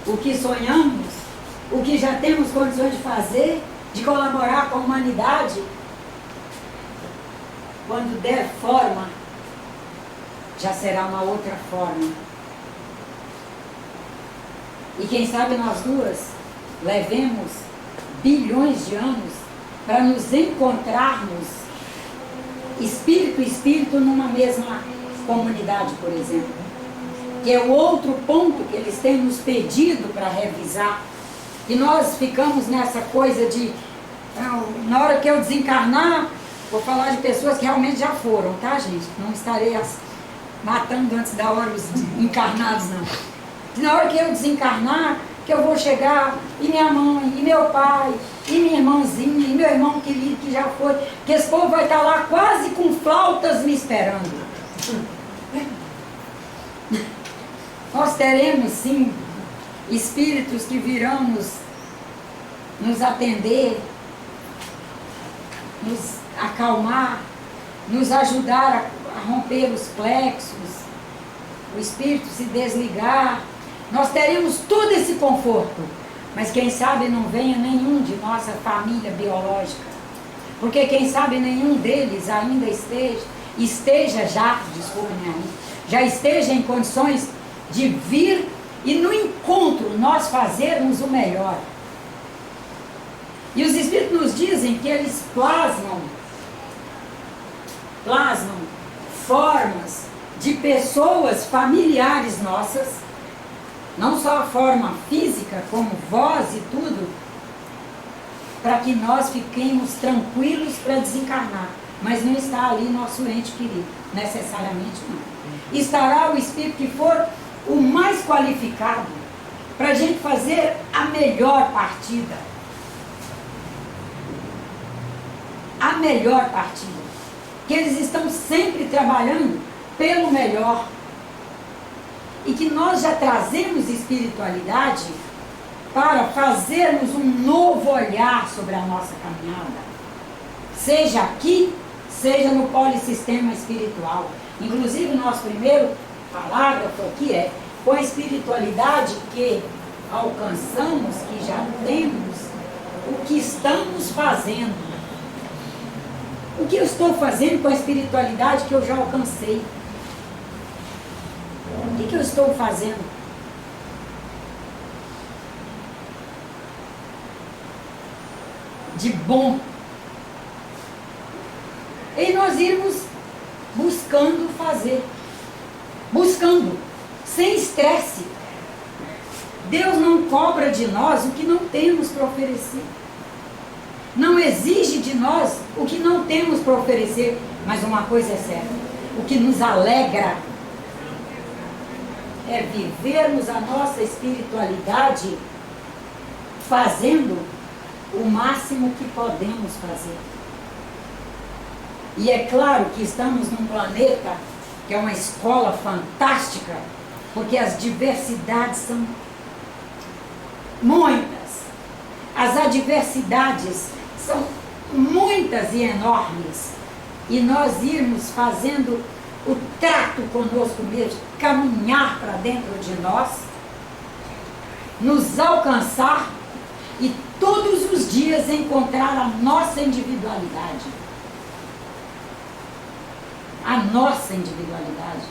o que sonhamos, o que já temos condições de fazer, de colaborar com a humanidade. Quando der forma, já será uma outra forma. E quem sabe nós duas levemos bilhões de anos para nos encontrarmos espírito e espírito numa mesma comunidade, por exemplo. Que é o outro ponto que eles têm nos pedido para revisar. E nós ficamos nessa coisa de, na hora que eu desencarnar, vou falar de pessoas que realmente já foram, tá, gente? Não estarei matando antes da hora os encarnados, não. Que na hora que eu desencarnar, que eu vou chegar, e minha mãe, e meu pai, e minha irmãzinha, e meu irmão querido que já foi, que esse povo vai estar lá quase com flautas me esperando. Nós teremos, sim, espíritos que virão nos atender, nos acalmar, nos ajudar a romper os plexos, o espírito se desligar. Nós teremos todo esse conforto, mas quem sabe não venha nenhum de nossa família biológica, porque quem sabe nenhum deles ainda esteja já esteja em condições de vir e no encontro nós fazermos o melhor. E os espíritos nos dizem que eles plasmam formas de pessoas familiares nossas, não só a forma física, como voz e tudo, para que nós fiquemos tranquilos para desencarnar. Mas não está ali nosso ente querido, necessariamente não. Estará o espírito que for o mais qualificado para a gente fazer a melhor partida. A melhor partida. Que eles estão sempre trabalhando pelo melhor. E que nós já trazemos espiritualidade para fazermos um novo olhar sobre a nossa caminhada. Seja aqui, seja no polissistema espiritual. Inclusive, nosso primeiro parágrafo aqui é: com a espiritualidade que alcançamos, que já temos, o que estamos fazendo. O que eu estou fazendo com a espiritualidade que eu já alcancei? O que eu estou fazendo? De bom. E nós irmos buscando fazer. Buscando. Sem estresse. Deus não cobra de nós o que não temos para oferecer. Não exige de nós o que não temos para oferecer. Mas uma coisa é certa: o que nos alegra é vivermos a nossa espiritualidade fazendo o máximo que podemos fazer. E é claro que estamos num planeta que é uma escola fantástica, porque as diversidades são muitas. As adversidades são muitas e enormes. E nós irmos fazendo o trato conosco mesmo, caminhar para dentro de nós, nos alcançar e todos os dias encontrar a nossa individualidade. A nossa individualidade.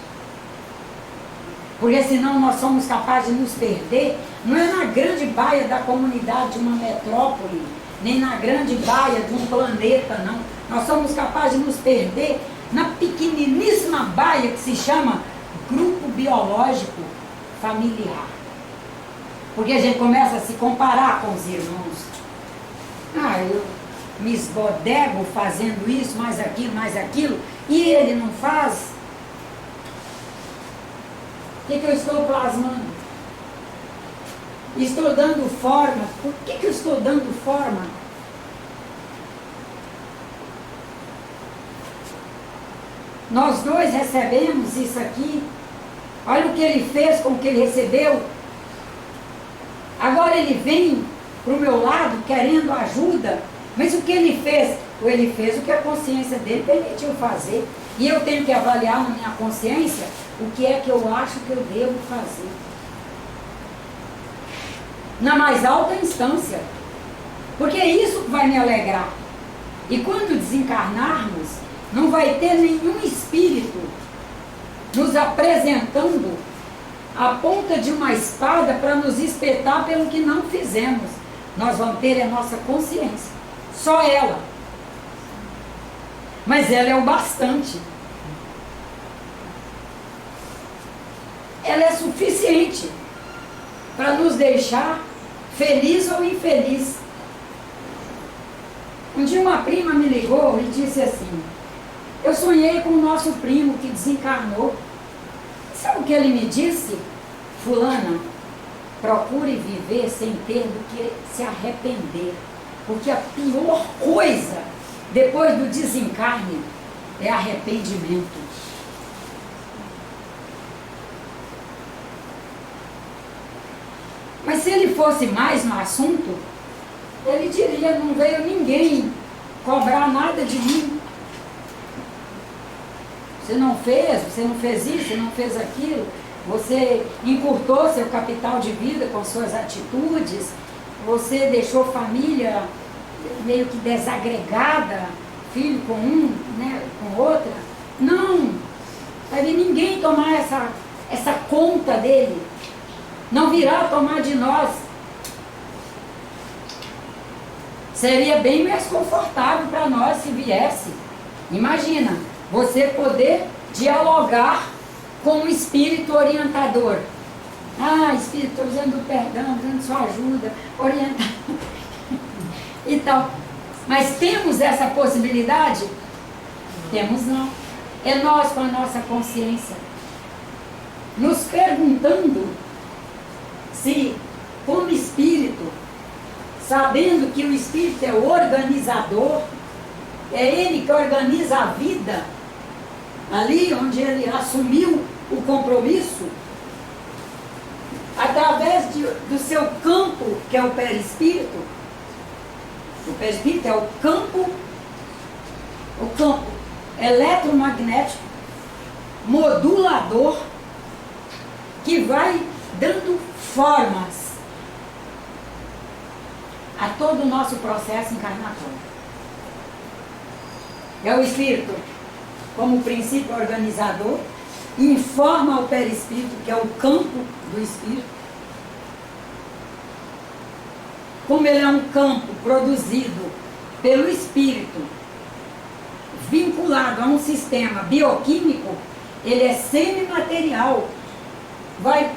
Porque senão nós somos capazes de nos perder, não é na grande baia da comunidade de uma metrópole, nem na grande baia de um planeta, não. Nós somos capazes de nos perder na pequeniníssima baia que se chama grupo biológico familiar. Porque a gente começa a se comparar com os irmãos. Eu me esbodego fazendo isso, mais aquilo, e ele não faz. O que eu estou plasmando? Estou dando forma. Por que eu estou dando forma? Nós dois recebemos isso aqui. Olha o que ele fez com o que ele recebeu. Agora ele vem para o meu lado querendo ajuda. Mas o que ele fez? Ele fez o que a consciência dele permitiu fazer. E eu tenho que avaliar na minha consciência o que é que eu acho que eu devo fazer. Na mais alta instância. Porque é isso que vai me alegrar. E quando desencarnarmos, não vai ter nenhum espírito nos apresentando a ponta de uma espada para nos espetar pelo que não fizemos. Nós vamos ter a nossa consciência. Só ela. Mas ela é o bastante. Ela é suficiente para nos deixar feliz ou infeliz. Um dia uma prima me ligou e disse assim: eu sonhei com o nosso primo que desencarnou. Sabe o que ele me disse? Fulana, procure viver sem ter do que se arrepender. Porque a pior coisa depois do desencarne é arrependimento. Mas se ele fosse mais no assunto, ele diria: não veio ninguém cobrar nada de mim. Você não fez isso, você não fez aquilo, você encurtou seu capital de vida com suas atitudes, você deixou família meio que desagregada, filho com um, né, com outra. Não vai vir ninguém tomar essa conta dele. Não virá tomar de nós. Seria bem mais confortável para nós se viesse. Imagina, você poder dialogar com o espírito orientador. Espírito, estou usando o perdão, usando sua ajuda, orientar. E tal. Mas temos essa possibilidade? Temos não. É nós com a nossa consciência. Nos perguntando se, como espírito, sabendo que o espírito é o organizador, é ele que organiza a vida, ali onde ele assumiu o compromisso, através do seu campo, que é o perispírito. O perispírito é o campo eletromagnético modulador que vai dando formas a todo o nosso processo encarnatório. É o espírito, como princípio organizador, informa o perispírito, que é o campo do espírito. Como ele é um campo produzido pelo espírito, vinculado a um sistema bioquímico, ele é semimaterial, vai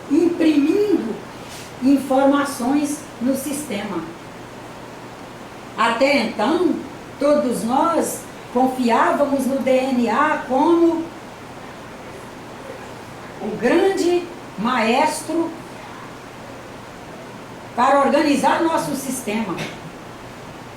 imprimindo informações no sistema. Até então, todos nós confiávamos no DNA como o grande maestro para organizar nosso sistema.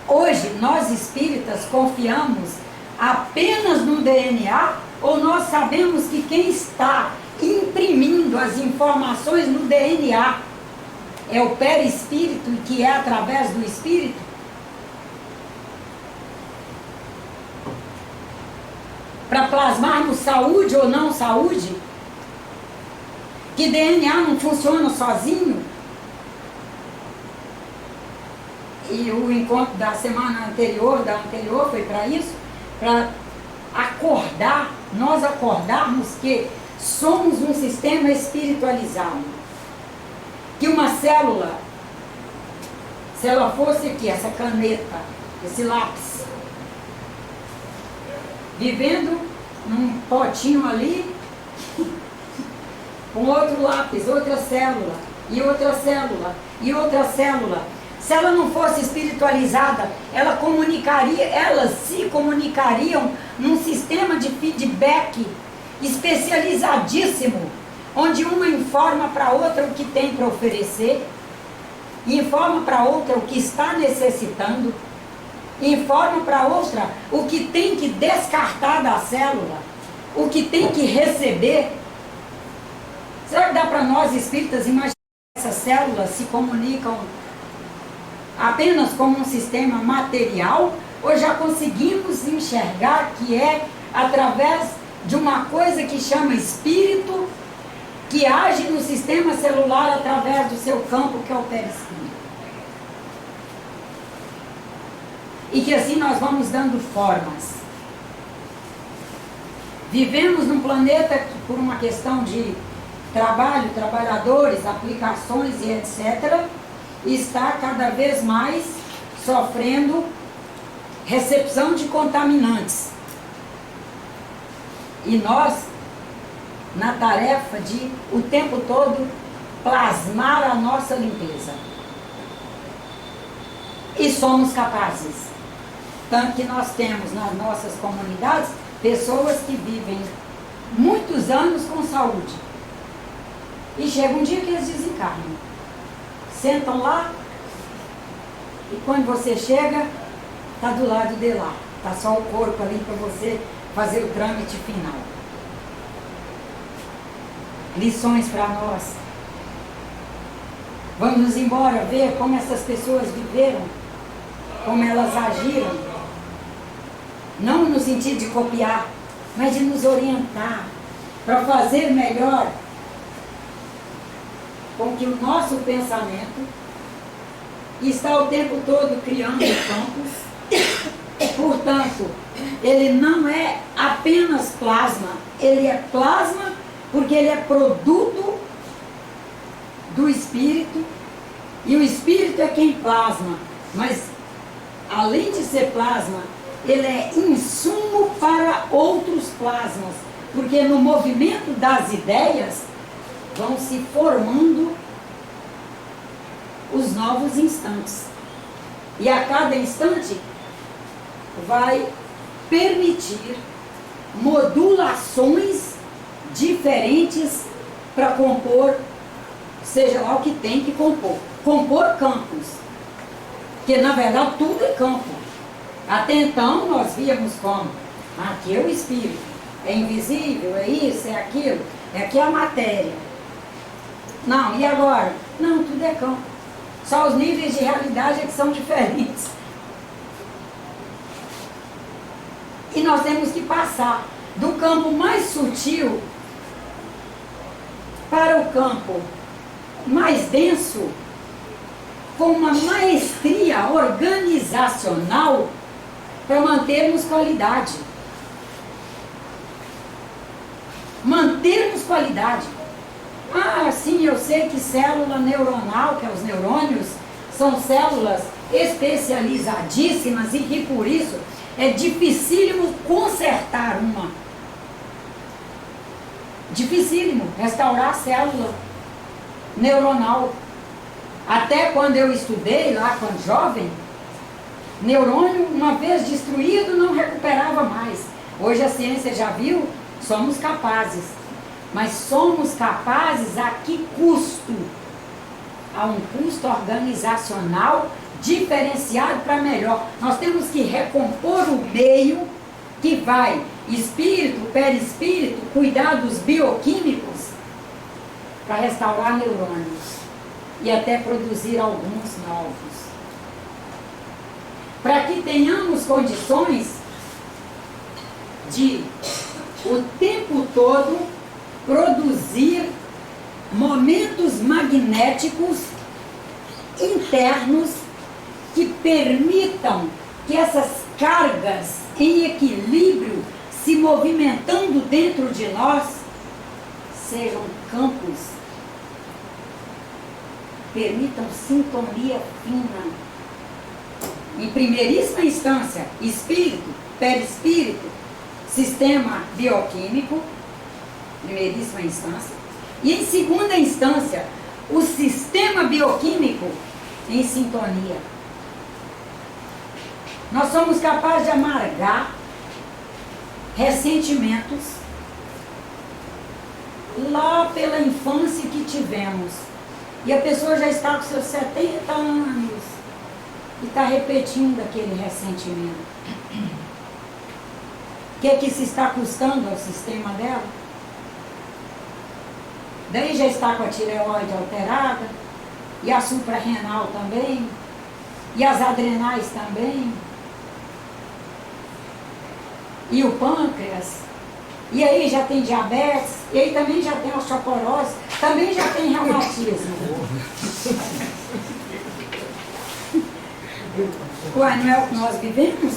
Hoje, nós espíritas confiamos apenas no DNA, ou nós sabemos que quem está imprimindo as informações no DNA é o perispírito, que é através do espírito? Para plasmarmos saúde ou não saúde? Que DNA não funciona sozinho? E o encontro da semana anterior, foi para isso, para acordar, nós acordarmos que somos um sistema espiritualizado. Que uma célula, se ela fosse aqui, essa caneta, esse lápis, vivendo num potinho ali, com outro lápis, outra célula, e outra célula, e outra célula. Se ela não fosse espiritualizada, elas se comunicariam num sistema de feedback especializadíssimo, onde uma informa para a outra o que tem para oferecer, informa para a outra o que está necessitando, informa para a outra o que tem que descartar da célula, o que tem que receber. Será que dá para nós espíritas imaginar que essas células se comunicam apenas como um sistema material, ou já conseguimos enxergar que é através de uma coisa que chama espírito, que age no sistema celular através do seu campo, que é o perispírito? E que assim nós vamos dando formas. Vivemos num planeta que, por uma questão de trabalho, trabalhadores, aplicações e etc., está cada vez mais sofrendo recepção de contaminantes. E nós, na tarefa de, o tempo todo, plasmar a nossa limpeza. E somos capazes. Tanto que nós temos nas nossas comunidades pessoas que vivem muitos anos com saúde. E chega um dia que eles desencarnam. Sentam lá, e quando você chega, está do lado de lá. Está só o corpo ali para você fazer o trâmite final. Lições para nós. Vamos embora ver como essas pessoas viveram, como elas agiram. Não no sentido de copiar, mas de nos orientar para fazer melhor com que o nosso pensamento está o tempo todo criando campos. Portanto, ele não é apenas plasma, ele é plasma porque ele é produto do espírito, e o espírito é quem plasma, mas além de ser plasma, ele é insumo para outros plasmas, porque no movimento das ideias vão se formando os novos instantes. E a cada instante vai permitir modulações diferentes para compor, seja lá o que tem que compor. Compor campos. Porque na verdade tudo é campo. Até então nós víamos como aqui é o espírito, é invisível, é isso, é aquilo, é aqui a matéria. Não, e agora? Não, tudo é campo. Só os níveis de realidade é que são diferentes. E nós temos que passar do campo mais sutil para o campo mais denso, com uma maestria organizacional para mantermos qualidade. Mantermos qualidade. Ah, sim, eu sei que célula neuronal, que é os neurônios, são células especializadíssimas e que por isso é dificílimo consertar uma. Dificílimo restaurar a célula neuronal. Até quando eu estudei lá, quando jovem, neurônio, uma vez destruído, não recuperava mais. Hoje a ciência já viu, somos capazes. Mas somos capazes a que custo? A um custo organizacional diferenciado para melhor. Nós temos que recompor o meio que vai espírito, perispírito, cuidar dos bioquímicos para restaurar neurônios e até produzir alguns novos. Para que tenhamos condições de, o tempo todo, produzir momentos magnéticos internos que permitam que essas cargas em equilíbrio se movimentando dentro de nós sejam campos, permitam sintonia fina. Em primeiríssima instância, espírito, perispírito, sistema bioquímico, primeiríssima instância, e em segunda instância, o sistema bioquímico em sintonia. Nós somos capazes de amargar ressentimentos lá pela infância que tivemos. E a pessoa já está com seus 70 anos e está repetindo aquele ressentimento. O que é que se está custando ao sistema dela? Daí já está com a tireoide alterada, e a suprarrenal também, e as adrenais também, e o pâncreas, e aí já tem diabetes, e aí também já tem osteoporose, também já tem reumatismo. Ué, não é o que nós vivemos?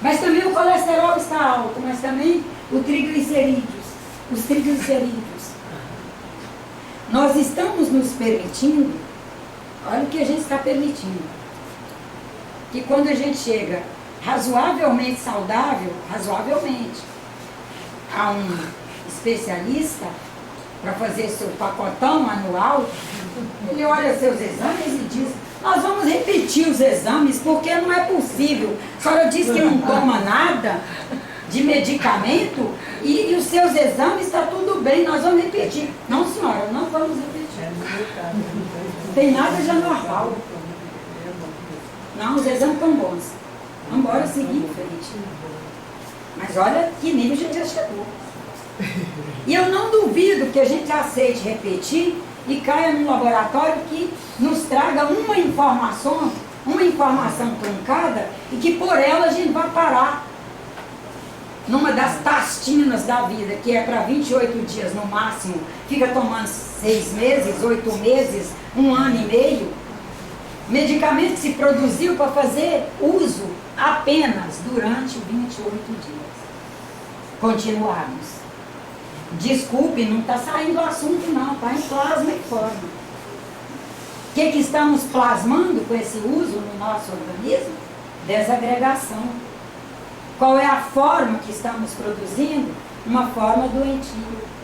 Mas também o colesterol está alto, mas também os triglicerídeos. Nós estamos nos permitindo, olha o que a gente está permitindo, que quando a gente chega razoavelmente saudável, razoavelmente, a um especialista para fazer seu pacotão anual, ele olha seus exames e diz: nós vamos repetir os exames porque não é possível. A senhora diz que não toma nada de medicamento e os seus exames está tudo bem, nós vamos repetir. Não, senhora, não vamos repetir. Não tem nada de anormal. Não, os exames estão bons. Vamos embora seguir em frente. Mas olha que nível a gente já chegou. E eu não duvido que a gente aceite repetir e caia num laboratório que nos traga uma informação truncada e que por ela a gente vai parar numa das tastinas da vida, que é para 28 dias no máximo, fica tomando 6 meses, 8 meses, 1 ano e meio. Medicamento que se produziu para fazer uso apenas durante 28 dias. Continuarmos. Desculpe, não está saindo o assunto não, está em plasma e forma. O que estamos plasmando com esse uso no nosso organismo? Desagregação. Qual é a forma que estamos produzindo? Uma forma doentia.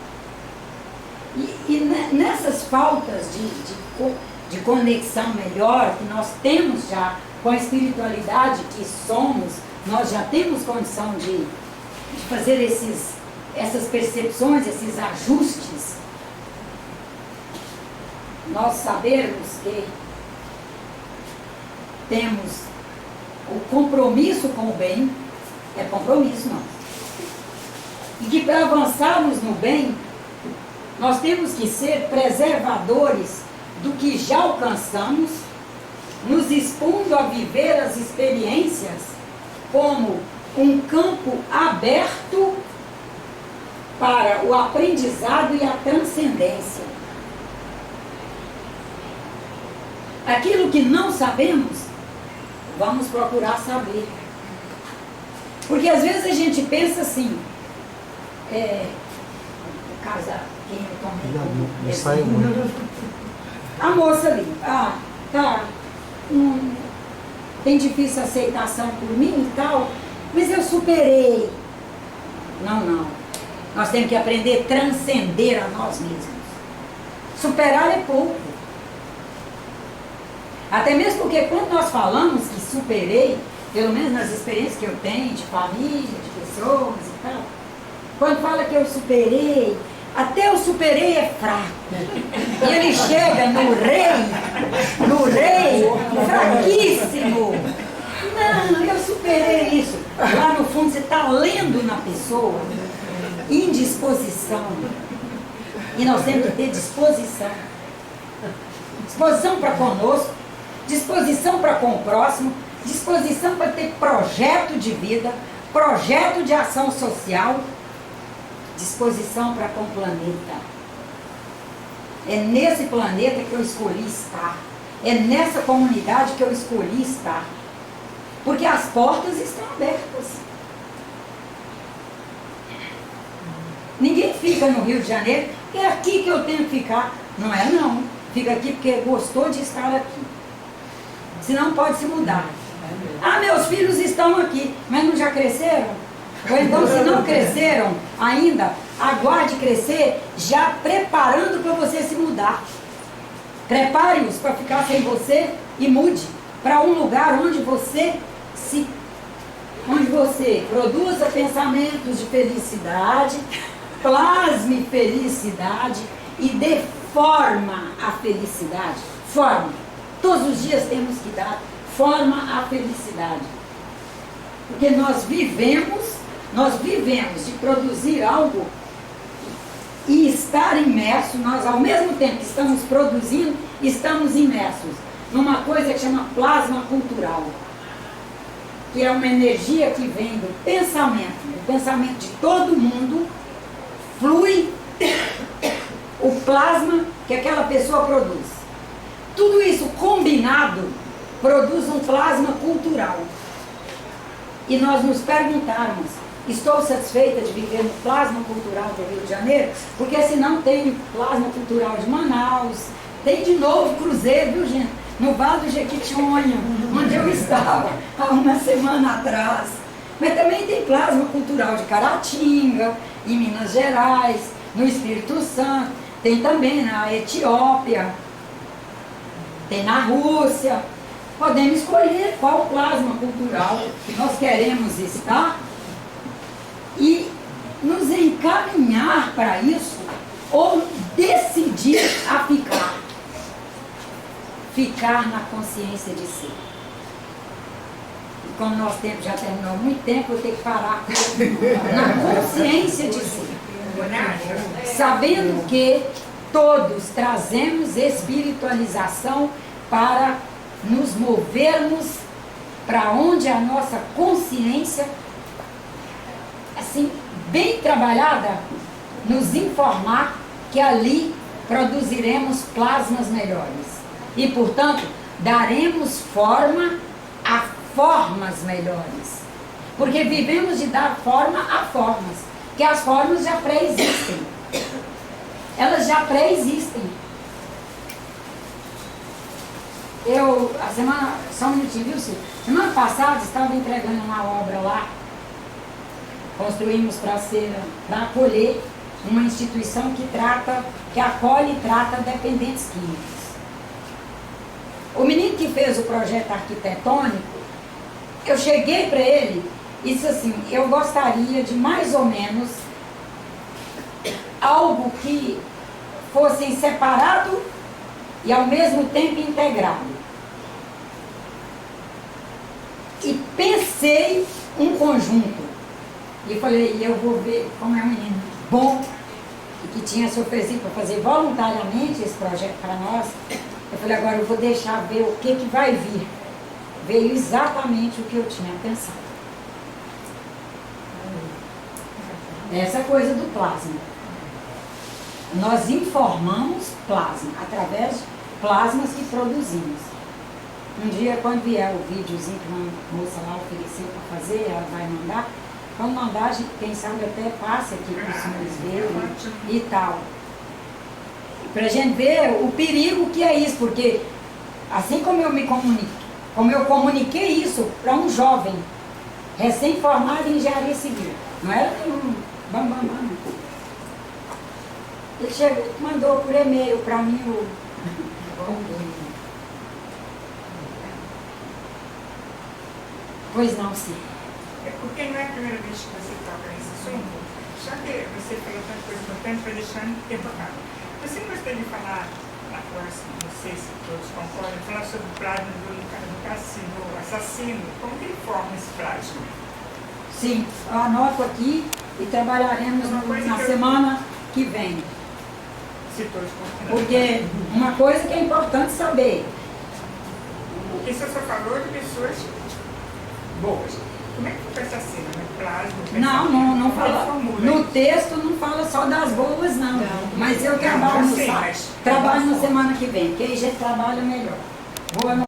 E nessas faltas de conexão melhor que nós temos já com a espiritualidade que somos, nós já temos condição de fazer essas percepções, esses ajustes. Nós sabermos que temos o compromisso com o bem, é compromisso nosso. E que para avançarmos no bem, nós temos que ser preservadores do que já alcançamos, nos expondo a viver as experiências como um campo aberto para o aprendizado e a transcendência. Aquilo que não sabemos, vamos procurar saber. Porque às vezes a gente pensa assim, quem eu tomei? A moça ali, tem difícil aceitação por mim e tal, mas eu superei. Não. Nós temos que aprender a transcender a nós mesmos. Superar é pouco. Até mesmo porque quando nós falamos que superei, pelo menos nas experiências que eu tenho de família, de pessoas e tal, quando fala que eu superei, até eu superei é fraco. E ele chega no rei, fraquíssimo. Não, eu superei isso. Lá no fundo você está lendo na pessoa indisposição. E nós temos que ter disposição. Disposição para conosco, disposição para com o próximo, disposição para ter projeto de vida, projeto de ação social, disposição para com o planeta. É nesse planeta que eu escolhi estar. É nessa comunidade que eu escolhi estar. Porque as portas estão abertas. Ninguém fica no Rio de Janeiro, é aqui que eu tenho que ficar. Não é não. Fica aqui porque gostou de estar aqui. Senão pode se mudar. Meus filhos estão aqui, mas não já cresceram? Ou então, se não cresceram ainda, aguarde crescer, já preparando para você se mudar. Prepare-os para ficar sem você e mude para um lugar onde você produza pensamentos de felicidade, plasme felicidade e dê forma à felicidade. Forma. Todos os dias temos que dar forma à felicidade. Porque nós vivemos de produzir algo e estar imerso, nós ao mesmo tempo que estamos produzindo, estamos imersos numa coisa que chama plasma cultural, que é uma energia que vem do pensamento de todo mundo, flui o plasma que aquela pessoa produz. Tudo isso combinado produz um plasma cultural. E nós nos perguntarmos, estou satisfeita de viver no plasma cultural do Rio de Janeiro? Porque senão tem plasma cultural de Manaus, tem de novo cruzeiro, viu gente? No Vale do Jequitinhonha, onde eu estava há uma semana atrás. Mas também tem plasma cultural de Caratinga, em Minas Gerais, no Espírito Santo, tem também na Etiópia, tem na Rússia. Podemos escolher qual plasma cultural nós queremos estar e nos encaminhar para isso ou decidir a ficar na consciência de si. E como nosso tempo já terminou há muito tempo, eu tenho que parar na consciência de si. Sabendo que todos trazemos espiritualização para nos movermos para onde a nossa consciência, assim, bem trabalhada, nos informar que ali produziremos plasmas melhores. E, portanto, daremos forma a formas melhores. Porque vivemos de dar forma a formas, que as formas já pré-existem. Elas já pré-existem. Só um minutinho, viu, Silvio? Semana passada estava entregando uma obra lá. Construímos para acolher uma instituição que acolhe e trata dependentes químicos. O menino que fez o projeto arquitetônico, eu cheguei para ele e disse assim, eu gostaria de mais ou menos algo que fosse separado e ao mesmo tempo integrado. E pensei um conjunto E falei, e eu vou ver como é um menino bom, e que tinha se oferecido para fazer voluntariamente esse projeto para nós. Eu falei, agora eu vou deixar ver o que vai vir. Veio exatamente o que eu tinha pensado. Essa coisa do plasma. Nós informamos plasma, através de plasmas que produzimos. Um dia, quando vier o videozinho que uma moça lá ofereceu para fazer, ela vai mandar. Quando mandar, a gente, quem sabe até passe aqui para os senhores verem e tal. Para a gente ver o perigo que é isso, porque assim como eu me comunico, como eu comuniquei isso para um jovem recém-formado em engenharia civil, não era nenhum bambambam, não. Ele chegou, mandou por e-mail para mim o... Pois não, sim.
É porque não é a primeira vez que você toca nesse assunto, só que você falou tanta coisa importante para deixar retocado. Você gostaria de falar, agora não sei se todos concordam, falar sobre o plasma do assassino, como que ele forma esse plasma?
Sim, eu anoto aqui e trabalharemos na semana que vem.
Se todos concordam.
Porque uma coisa que é importante saber.
Porque você só falou de pessoas boas. Como é que foi essa cena? No plasma?
Não fala. No texto não fala só das boas, não. Mas eu trabalho no sábado. Trabalho na semana que vem, que aí a gente trabalha melhor. Boa noite.